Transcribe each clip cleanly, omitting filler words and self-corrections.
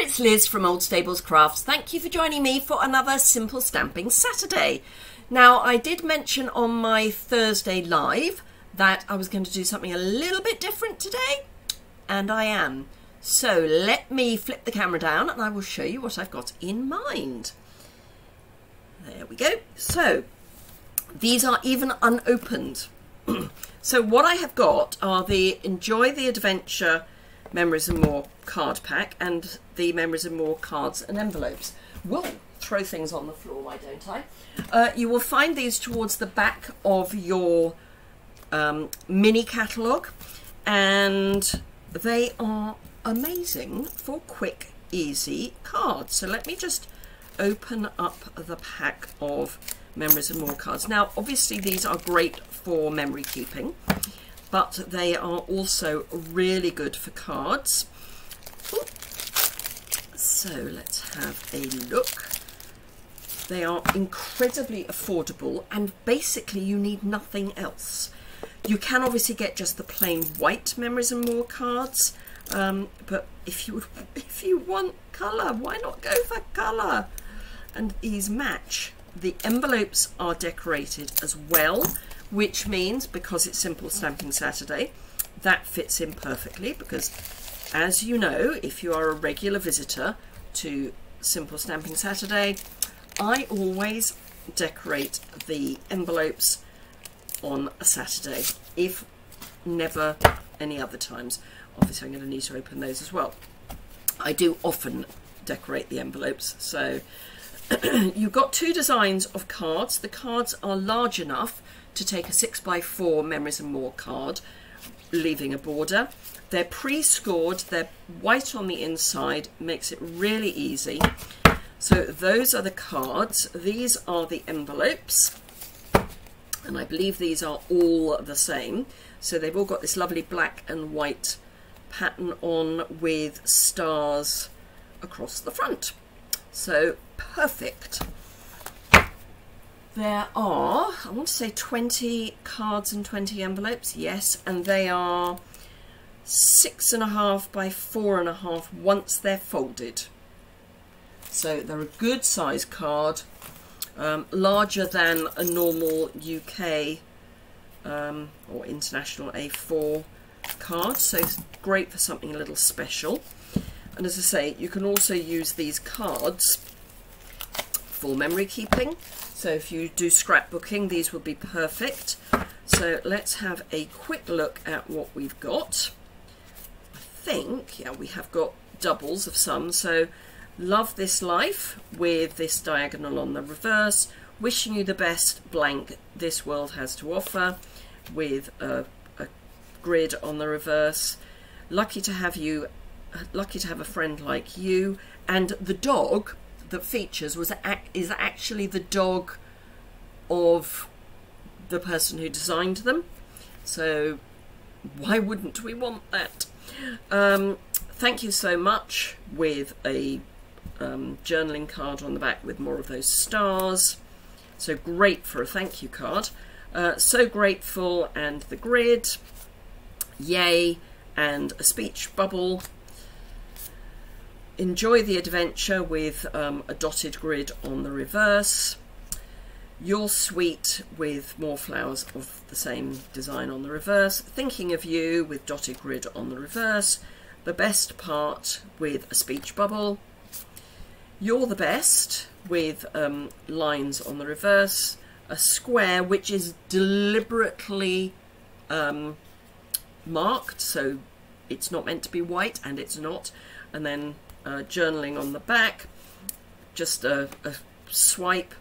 it's Liz from Old Stables Crafts. Thank you for joining me for another Simple Stamping Saturday. Now, I did mention on my Thursday live that I was going to do something a little bit different today, and I am. So let me flip the camera down and I will show you what I've got in mind. There we go. So these are even unopened. So what I have got are the Enjoy the Adventure Memories and More card pack and the Memories and More cards and envelopes. Whoa, throw things on the floor, why don't I? You will find these towards the back of your mini catalogue, and they are amazing for quick, easy cards. So let me just open up the pack of Memories and More cards. Now, obviously these are great for memory keeping, but they are also really good for cards. Ooh. So let's have a look. They are incredibly affordable, and basically you need nothing else. You can obviously get just the plain white Memories and More cards, but if you want colour, why not go for colour? And these match. The envelopes are decorated as well, which means, because it's Simple Stamping Saturday, that fits in perfectly, because as you know, if you are a regular visitor to Simple Stamping Saturday, I always decorate the envelopes on a Saturday, if never any other times. Obviously I'm going to need to open those as well. I do often decorate the envelopes. So you've got two designs of cards. The cards are large enough to take a 6x4 Memories and More card, leaving a border. They're pre-scored, they're white on the inside, makes it really easy. So those are the cards. These are the envelopes, and I believe these are all the same. So they've all got this lovely black and white pattern on with stars across the front. So perfect. There are, I want to say 20 cards and 20 envelopes, yes, and they are 6.5 by 4.5 once they're folded. So they're a good size card, larger than a normal UK or international A4 card, so it's great for something a little special. And as I say, you can also use these cards for memory keeping. So if you do scrapbooking, these will be perfect. So let's have a quick look at what we've got. I think, yeah, we have got doubles of some. So Love This Life with this diagonal on the reverse. Wishing you the best blank this world has to offer with a grid on the reverse. Lucky to have you. Lucky to have a friend like you. And the dog that features is actually the dog of the person who designed them. So why wouldn't we want that? Thank you so much, with a journaling card on the back with more of those stars. So great for a thank you card. So grateful, and the grid. Yay, and a speech bubble. Enjoy the Adventure with a dotted grid on the reverse. You're Sweet with more flowers of the same design on the reverse. Thinking of You with dotted grid on the reverse. The Best Part with a speech bubble. You're the Best with lines on the reverse. A square which is deliberately marked, so it's not meant to be white, and it's not. And then journaling on the back, just a swipe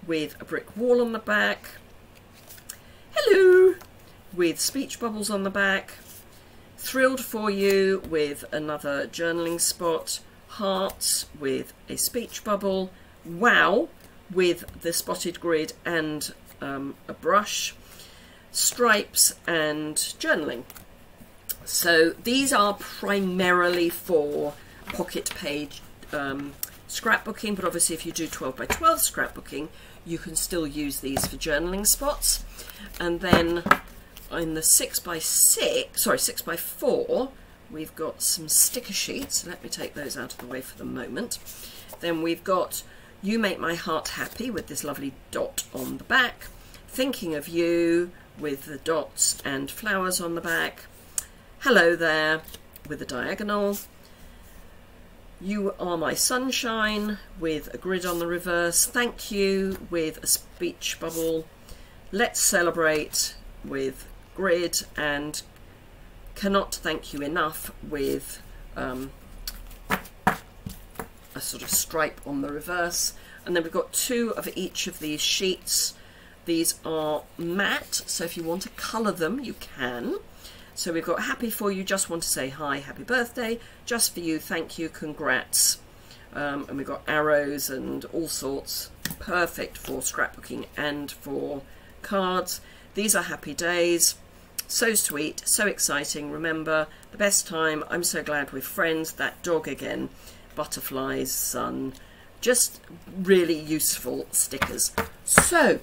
with a brick wall on the back. Hello, with speech bubbles on the back. Thrilled for You with another journaling spot. Hearts with a speech bubble. Wow with the spotted grid and a brush. Stripes and journaling. So these are primarily for pocket page scrapbooking, but obviously if you do 12 by 12 scrapbooking, you can still use these for journaling spots. And then in the 6 by 4, we've got some sticker sheets. Let me take those out of the way for the moment. Then we've got You Make My Heart Happy with this lovely dot on the back. Thinking of You with the dots and flowers on the back. Hello There with a diagonal. You Are My Sunshine with a grid on the reverse. Thank You with a speech bubble. Let's Celebrate with grid, and Cannot Thank You Enough with a sort of stripe on the reverse. And then we've got 2 of each of these sheets. These are matte, so if you want to colour them, you can. So we've got Happy For You, Just Want to Say Hi, Happy Birthday, Just For You, Thank You, Congrats. And we've got arrows and all sorts. Perfect for scrapbooking and for cards. These are Happy Days. So sweet, so exciting. Remember, the best time, I'm so glad we're friends, that dog again, butterflies, sun. Just really useful stickers. So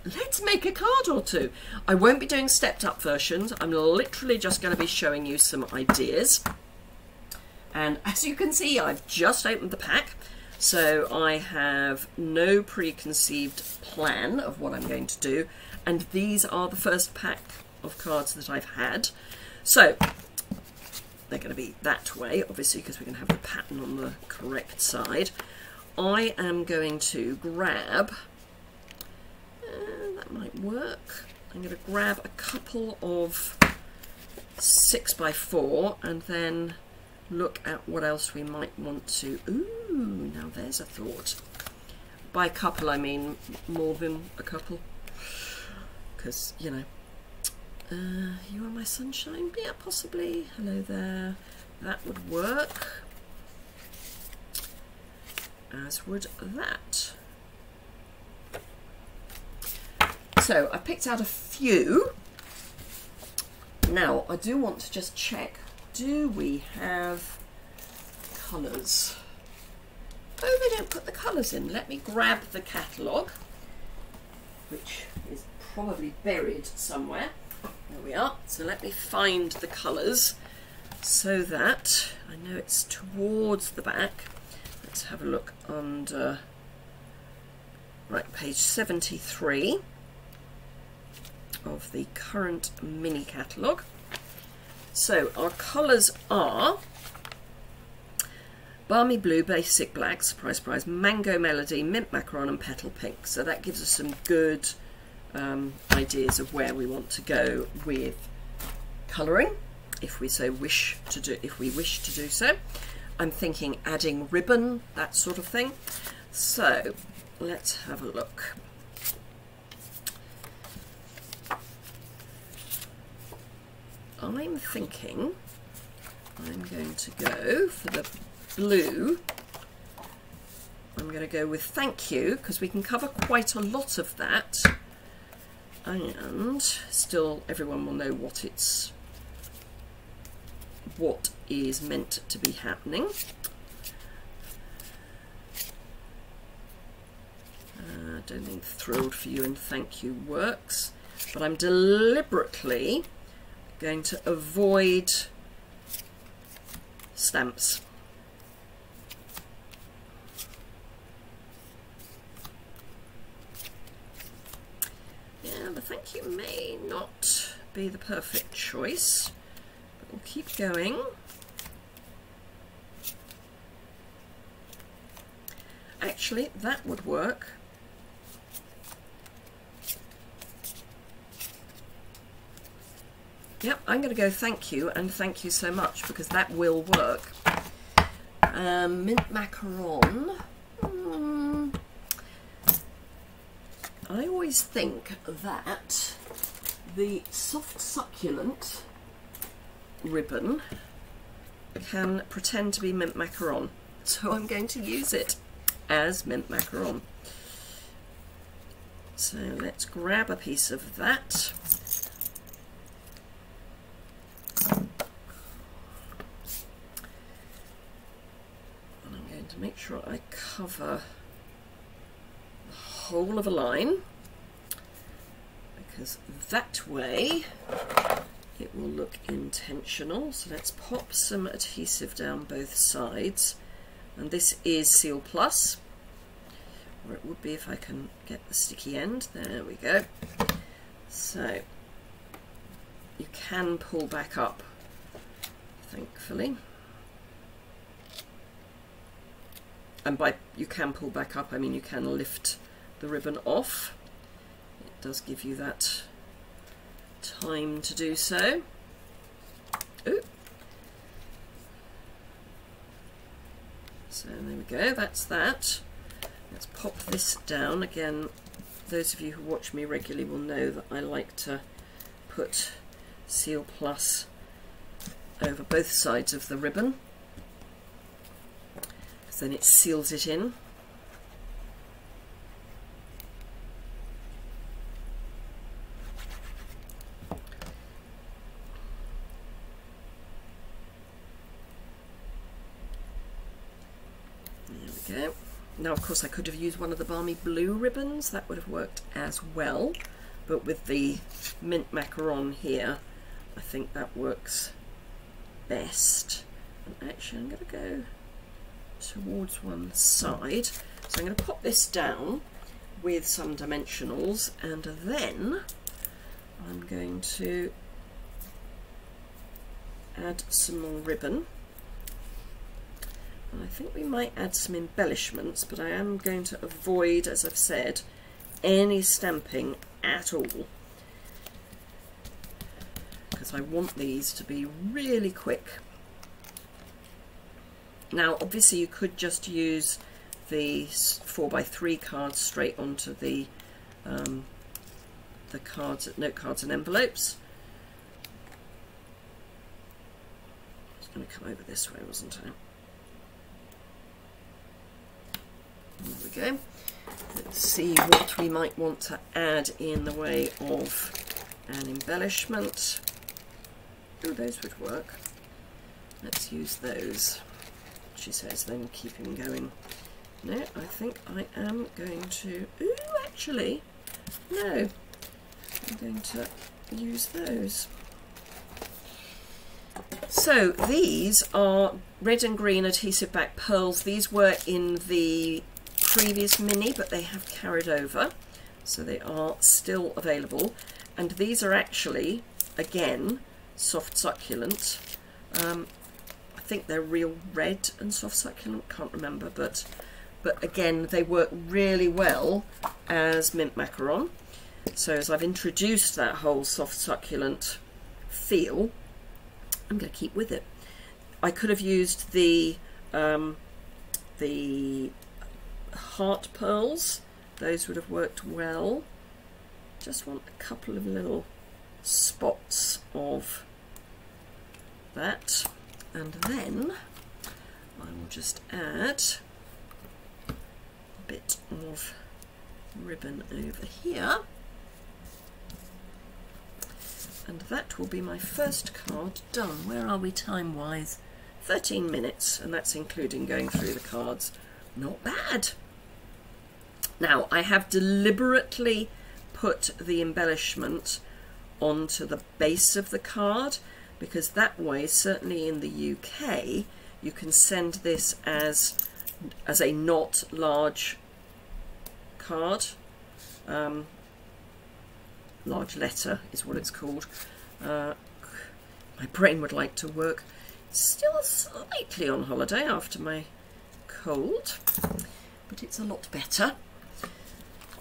let's make a card or two. I won't be doing stepped up versions. I'm literally just going to be showing you some ideas. And as you can see, I've just opened the pack. So I have no preconceived plan of what I'm going to do. And these are the first pack of cards that I've had. So they're going to be that way, obviously, because we're going to have the pattern on the correct side. I am going to grab... that might work. I'm going to grab a couple of 6x4 and then look at what else we might want to... Ooh, now there's a thought. By a couple, I mean more than a couple. Because, you know, You Are My Sunshine? Yeah, possibly. Hello There. That would work. As would that. So I picked out a few. Now I do want to just check, do we have colours? Oh, they don't put the colours in. Let me grab the catalogue, which is probably buried somewhere. There we are. So let me find the colours so that I know it's towards the back. Let's have a look under, right, page 73 of the current mini catalogue. So our colours are Balmy Blue, Basic Black, surprise, surprise, Mango Melody, Mint Macaron and Petal Pink. So that gives us some good ideas of where we want to go with colouring, if we wish to do so. I'm thinking adding ribbon, that sort of thing. So let's have a look. I'm thinking I'm going to go for the blue. I'm going to go with Thank You, because we can cover quite a lot of that, and still everyone will know what is meant to be happening. I don't think Thrilled For You and Thank You works, but I'm deliberately going to avoid stamps. Yeah, the Thank You may not be the perfect choice, but we'll keep going. Actually, that would work. Yep, I'm going to go Thank You and Thank You So Much, because that will work. Mint Macaron. I always think that the Soft Succulent ribbon can pretend to be Mint Macaron, so I'm going to use it as Mint Macaron. So let's grab a piece of that. And I'm going to make sure I cover the whole of a line, because that way it will look intentional. So let's pop some adhesive down both sides, and this is Seal Plus, or it would be if I can get the sticky end. There we go. So you can pull back up, thankfully, and by you can pull back up I mean you can lift the ribbon off. It does give you that time to do so. Ooh. So there we go, that's that. Let's pop this down. Again, those of you who watch me regularly will know that I like to put Seal Plus over both sides of the ribbon, because then it seals it in. Go. Now of course I could have used one of the balmy blue ribbons, that would have worked as well, but with the mint macaron here I think that works best. And actually I'm going to go towards one side, so I'm going to pop this down with some dimensionals, and then I'm going to add some more ribbon. I think we might add some embellishments, but I am going to avoid, as I've said, any stamping at all, because I want these to be really quick. Now obviously you could just use the 4x3 cards straight onto the cards, note cards and envelopes. I was going to come over this way, wasn't I? There we go. Let's see what we might want to add in the way of an embellishment. Oh, those would work. Let's use those, she says, then keeping going. No, I think I am going to... Ooh, actually, no. I'm going to use those. So these are red and green adhesive back pearls. These were in the previous mini, but they have carried over, so they are still available. And these are actually, again, soft succulent. I think they're real red and soft succulent, can't remember, but again they work really well as mint macaron. So as I've introduced that whole soft succulent feel, I'm going to keep with it. I could have used the heart pearls, those would have worked well. Just want a couple of little spots of that, and then I will just add a bit of ribbon over here, and that will be my first card done. Where are we time wise? 13 minutes, and that's including going through the cards. Not bad. Now I have deliberately put the embellishment onto the base of the card, because that way, certainly in the UK, you can send this as a not large card. Large letter is what it's called. My brain would like to work. Still slightly on holiday after my cold, but it's a lot better.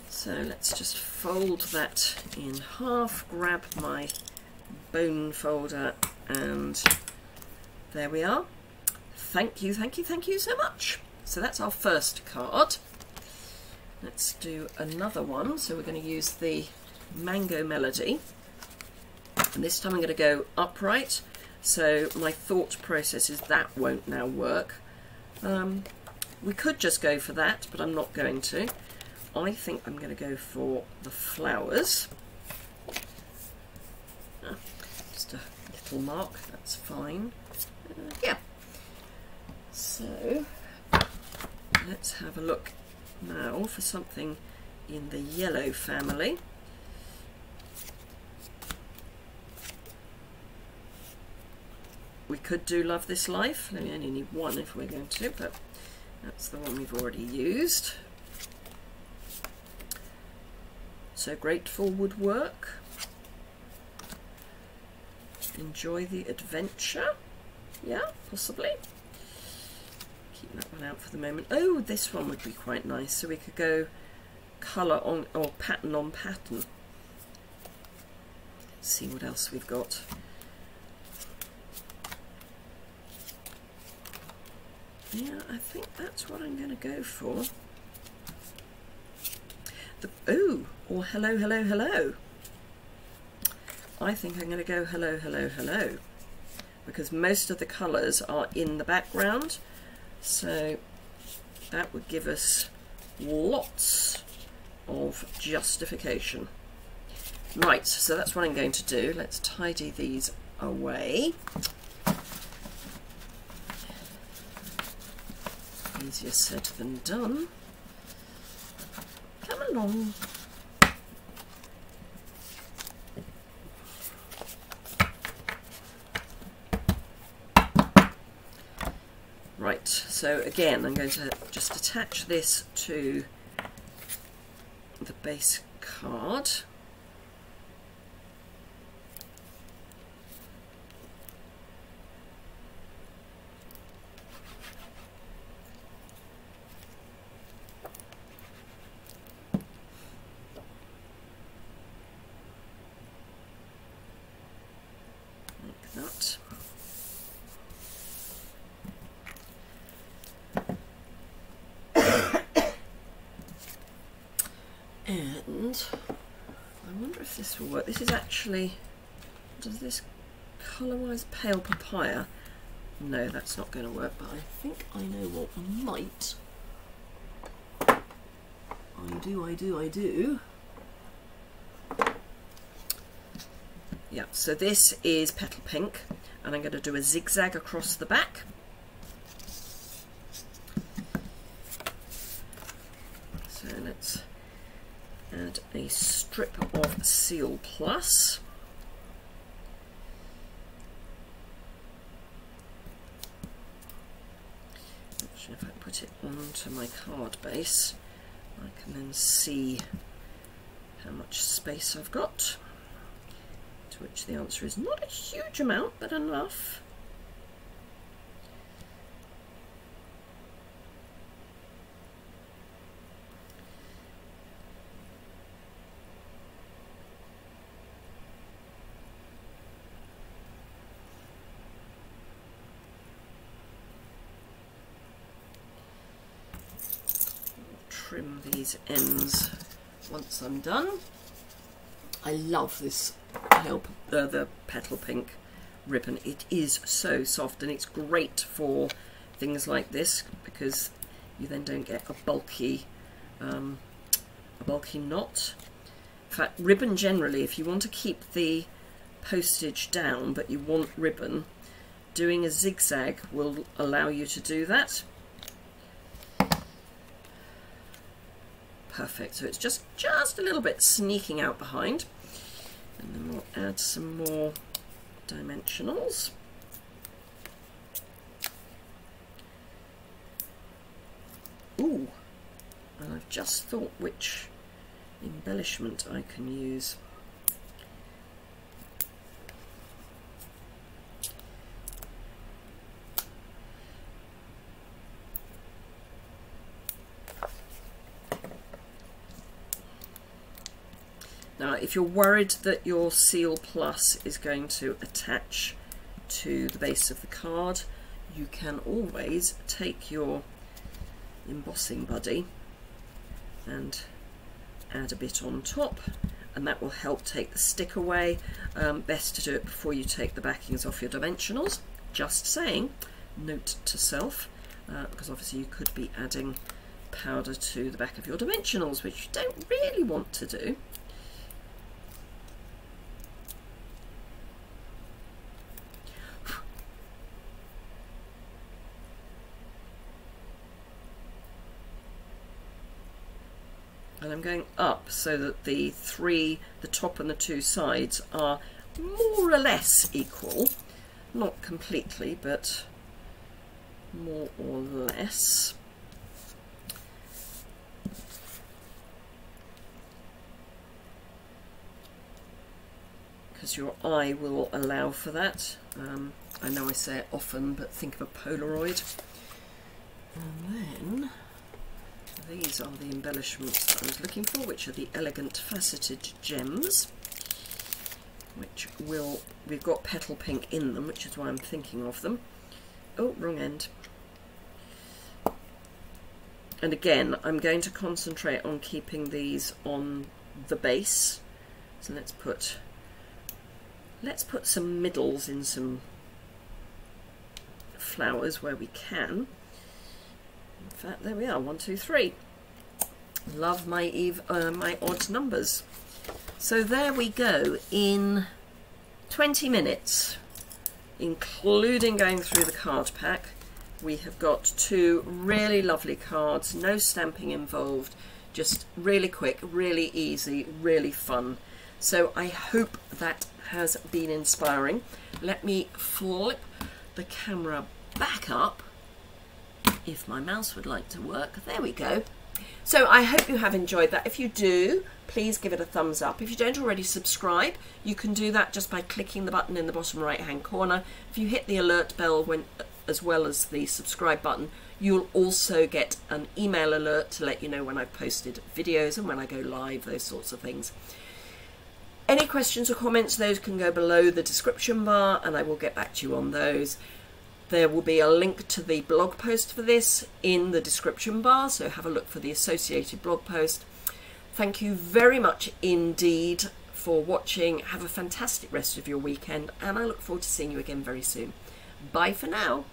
So let's just fold that in half, grab my bone folder, and there we are. Thank you, thank you, thank you so much. So that's our first card. Let's do another one. So we're going to use the Mango Melody, and this time I'm going to go upright. So my thought process is that won't now work. We could just go for that, but I'm not going to. I think I'm going to go for the flowers. Just a little mark, that's fine. Yeah. So let's have a look now for something in the yellow family. we could do Love This Life. We only need one if we're going to, but that's the one we've already used. So Grateful would work. Enjoy the Adventure. Yeah, possibly. Keep that one out for the moment. Oh, this one would be quite nice. So we could go colour on, or pattern on pattern. Let's see what else we've got. Yeah, I think that's what I'm going to go for. Oh, or Hello, Hello, Hello. I think I'm going to go Hello, Hello, Hello, because most of the colours are in the background, so that would give us lots of justification. Right, so that's what I'm going to do. Let's tidy these away. Easier said than done. Come along. Right, so again I'm going to just attach this to the base card. Like that. And I wonder if this will work. This is actually, does this colour-wise pale papaya? No, that's not going to work, but I think I know what might. I do. Yeah, so this is Petal Pink, and I'm going to do a zigzag across the back. So let's add a strip of Seal Plus. Actually, if I put it onto my card base, I can then see how much space I've got, to which the answer is not a huge amount, but enough. Trim these ends once I'm done. I love this the Petal Pink ribbon. It is so soft, and it's great for things like this because you then don't get a bulky knot. In fact, ribbon generally, if you want to keep the postage down but you want ribbon, doing a zigzag will allow you to do that. Perfect, so it's just a little bit sneaking out behind, and then we'll add some more dimensionals. Ooh, and I've just thought which embellishment I can use. Now, if you're worried that your Seal Plus is going to attach to the base of the card, you can always take your embossing buddy and add a bit on top, and that will help take the stick away. Best to do it before you take the backings off your dimensionals. Just saying, note to self, because obviously you could be adding powder to the back of your dimensionals, which you don't really want to do. And I'm going up so that the top and the two sides are more or less equal. not completely, but more or less. Because your eye will allow for that. I know I say it often, but think of a Polaroid. And then these are the embellishments that I was looking for, which are the elegant faceted gems, which we've got petal pink in them, which is why I'm thinking of them. Oh, wrong end. And again, I'm going to concentrate on keeping these on the base. So let's put some middles in some flowers where we can. In fact, there we are, 1, 2, 3. Love my my odd numbers. So there we go, in 20 minutes, including going through the card pack, we have got 2 really lovely cards, no stamping involved, just really quick, really easy, really fun. So I hope that has been inspiring. Let me flip the camera back up, if my mouse would like to work. There we go. So I hope you have enjoyed that. If you do, please give it a thumbs up. If you don't already subscribe, you can do that just by clicking the button in the bottom right hand corner. If you hit the alert bell as well as the subscribe button, you'll also get an email alert to let you know when I've posted videos and when I go live, those sorts of things. Any questions or comments, those can go below the description bar and I will get back to you on those. There will be a link to the blog post for this in the description bar, so have a look for the associated blog post. Thank you very much indeed for watching. Have a fantastic rest of your weekend, and I look forward to seeing you again very soon. Bye for now.